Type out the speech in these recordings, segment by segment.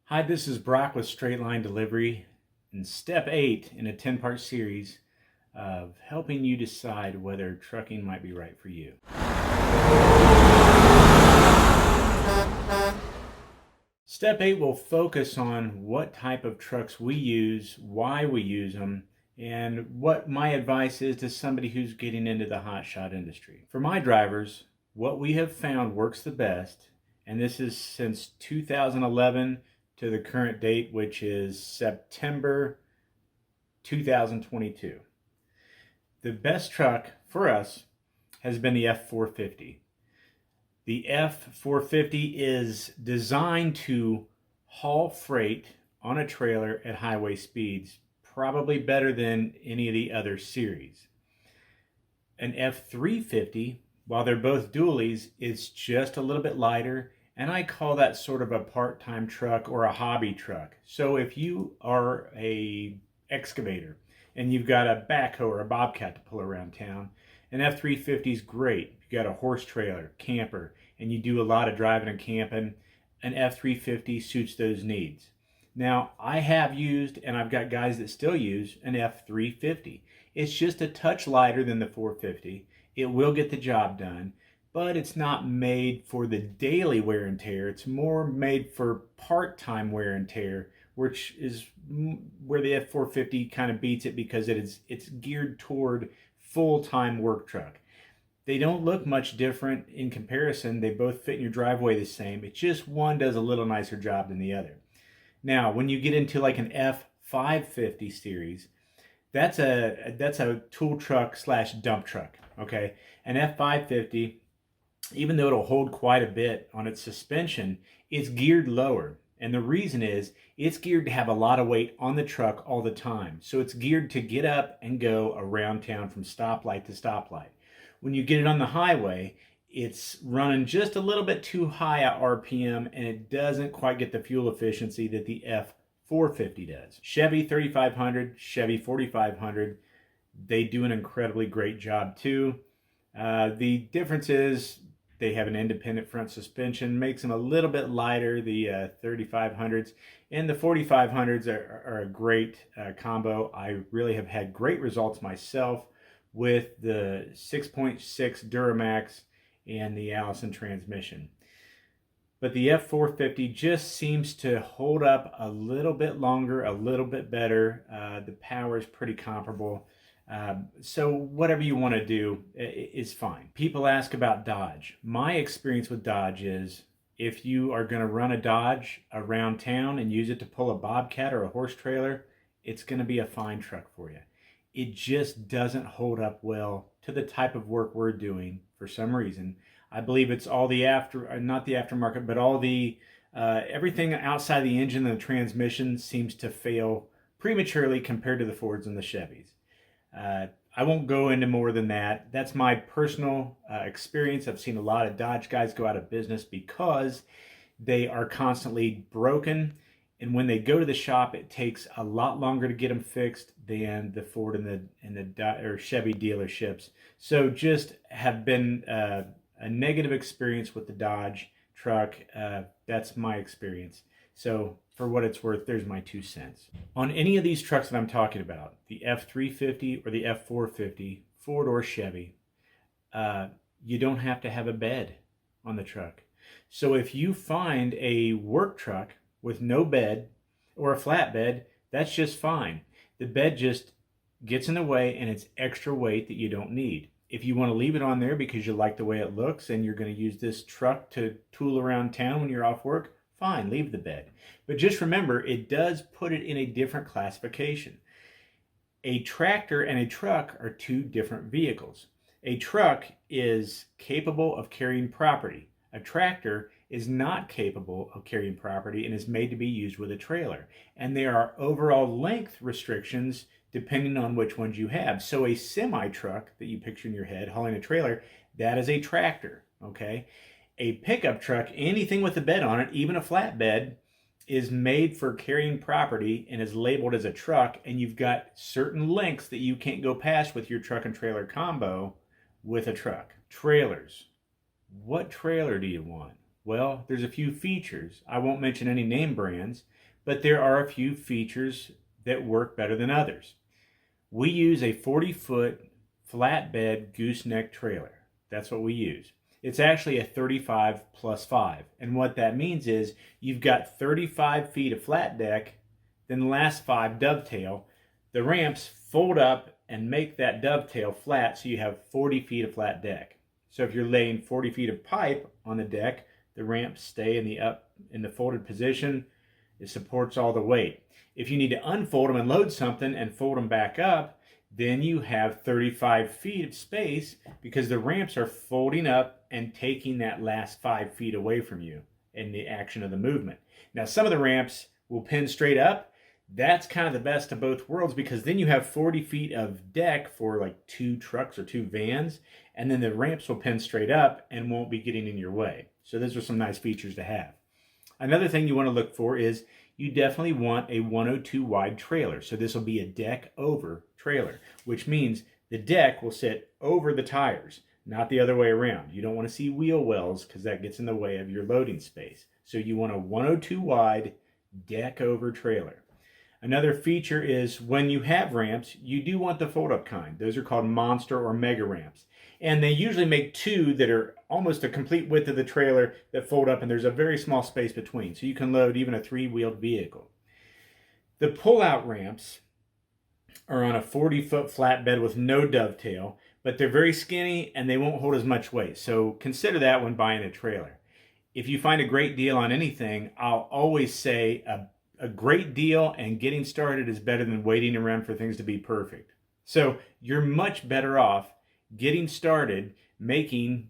Hi, this is Brock with Straight Line Delivery and step 8 in a 10-part series of helping you decide whether trucking might be right for you. Step 8 will focus on what type of trucks we use, why we use them, and what my advice is to somebody who's getting into the hotshot industry. For my drivers, what we have found works the best, and this is since 2011 to the current date, which is September 2022. The best truck for us has been the F450. The F450 is designed to haul freight on a trailer at highway speeds, probably better than any of the other series. An F350, while they're both dualies, is just a little bit lighter, and I call that sort of a part-time truck or a hobby truck. So if you are a excavator and you've got a backhoe or a bobcat to pull around town, an F350 is great. If you got a horse trailer, camper, and you do a lot of driving and camping, an F350 suits those needs. Now, I have used, and I've got guys that still use, an F350. It's just a touch lighter than the 450. It will get the job done, but it's not made for the daily wear and tear. It's more made for part-time wear and tear, which is where the F450 kind of beats it because it's geared toward full-time work truck. They don't look much different in comparison. They both fit in your driveway the same. It's just one does a little nicer job than the other. Now, when you get into like an F550 series, that's a tool truck slash dump truck, okay? An F550, even though it'll hold quite a bit on its suspension, it's geared lower. And the reason is it's geared to have a lot of weight on the truck all the time. So it's geared to get up and go around town from stoplight to stoplight. When you get it on the highway, it's running just a little bit too high at RPM, and it doesn't quite get the fuel efficiency that the F450 does. Chevy 3500, Chevy 4500, they do an incredibly great job too. The difference is they have an independent front suspension, makes them a little bit lighter, the 3500s. And the 4500s are a great combo. I really have had great results myself with the 6.6 Duramax and the Allison transmission. But the F450 just seems to hold up a little bit longer, a little bit better. The power is pretty comparable. So whatever you want to do is fine. People ask about Dodge. My experience with Dodge is if you are going to run a Dodge around town and use it to pull a bobcat or a horse trailer, it's going to be a fine truck for you. It just doesn't hold up well to the type of work we're doing for some reason. I believe it's all the not the aftermarket, but all the everything outside the engine and the transmission seems to fail prematurely compared to the Fords and the Chevys. I won't go into more than that. That's my personal experience. I've seen a lot of Dodge guys go out of business because they are constantly broken. And when they go to the shop, it takes a lot longer to get them fixed than the Ford and the Chevy dealerships. So just have been a negative experience with the Dodge truck. That's my experience. So for what it's worth, there's my 2 cents. On any of these trucks that I'm talking about, the F350 or the F450, Ford or Chevy, you don't have to have a bed on the truck. So if you find a work truck with no bed or a flatbed, that's just fine. The bed just gets in the way and it's extra weight that you don't need. If you want to leave it on there because you like the way it looks and you're going to use this truck to tool around town when you're off work, fine, leave the bed. But just remember, it does put it in a different classification. A tractor and a truck are two different vehicles. A truck is capable of carrying property. A tractor is not capable of carrying property and is made to be used with a trailer. And there are overall length restrictions depending on which ones you have. So a semi-truck that you picture in your head hauling a trailer, that is a tractor, okay? A pickup truck, anything with a bed on it, even a flatbed, is made for carrying property and is labeled as a truck, and you've got certain lengths that you can't go past with your truck and trailer combo with a truck. Trailers. What trailer do you want? Well, there's a few features. I won't mention any name brands, but there are a few features that work better than others. We use a 40-foot flatbed gooseneck trailer. That's what we use. It's actually a 35 plus 5. And what that means is you've got 35 feet of flat deck, then the last 5 dovetail. The ramps fold up and make that dovetail flat, so you have 40 feet of flat deck. So if you're laying 40 feet of pipe on the deck, the ramps stay in the folded position. It supports all the weight. If you need to unfold them and load something and fold them back up, then you have 35 feet of space because the ramps are folding up and taking that last 5 feet away from you in the action of the movement. Now, some of the ramps will pin straight up. That's kind of the best of both worlds, because then you have 40 feet of deck for like 2 trucks or 2 vans, and then the ramps will pin straight up and won't be getting in your way. So those are some nice features to have. Another thing you want to look for is you definitely want a 102 wide trailer. So this will be a deck over trailer, which means the deck will sit over the tires, not the other way around. You don't want to see wheel wells because that gets in the way of your loading space. So you want a 102 wide deck over trailer. Another feature is when you have ramps, you do want the fold-up kind. Those are called monster or mega ramps. And they usually make 2 that are almost a complete width of the trailer that fold up, and there's a very small space between. So you can load even a 3-wheeled vehicle. The pull-out ramps are on a 40-foot flatbed with no dovetail, but they're very skinny and they won't hold as much weight. So consider that when buying a trailer. If you find a great deal on anything, I'll always say a great deal and getting started is better than waiting around for things to be perfect. So you're much better off getting started making,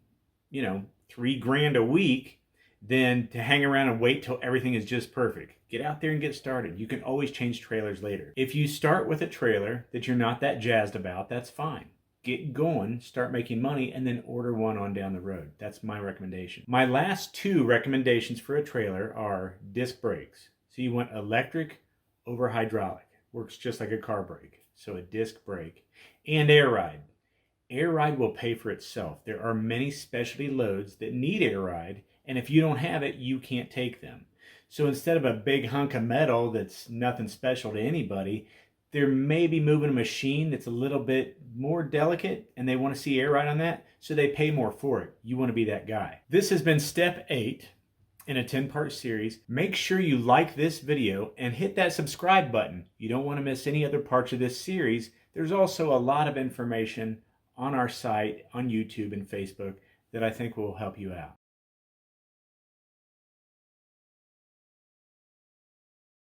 $3,000 a week than to hang around and wait till everything is just perfect. Get out there and get started. You can always change trailers later. If you start with a trailer that you're not that jazzed about, that's fine. Get going, start making money, and then order one on down the road. That's my recommendation. My last 2 recommendations for a trailer are disc brakes. So you want electric over hydraulic. Works just like a car brake. So a disc brake. And air ride. Air ride will pay for itself. There are many specialty loads that need air ride, and if you don't have it, you can't take them. So instead of a big hunk of metal that's nothing special to anybody, they're maybe moving a machine that's a little bit more delicate, and they want to see air ride on that, so they pay more for it. You want to be that guy. This has been step 8 in a 10-part series. Make sure you like this video and hit that subscribe button. You don't want to miss any other parts of this series. There's also a lot of information on our site, on YouTube and Facebook, that I think will help you out.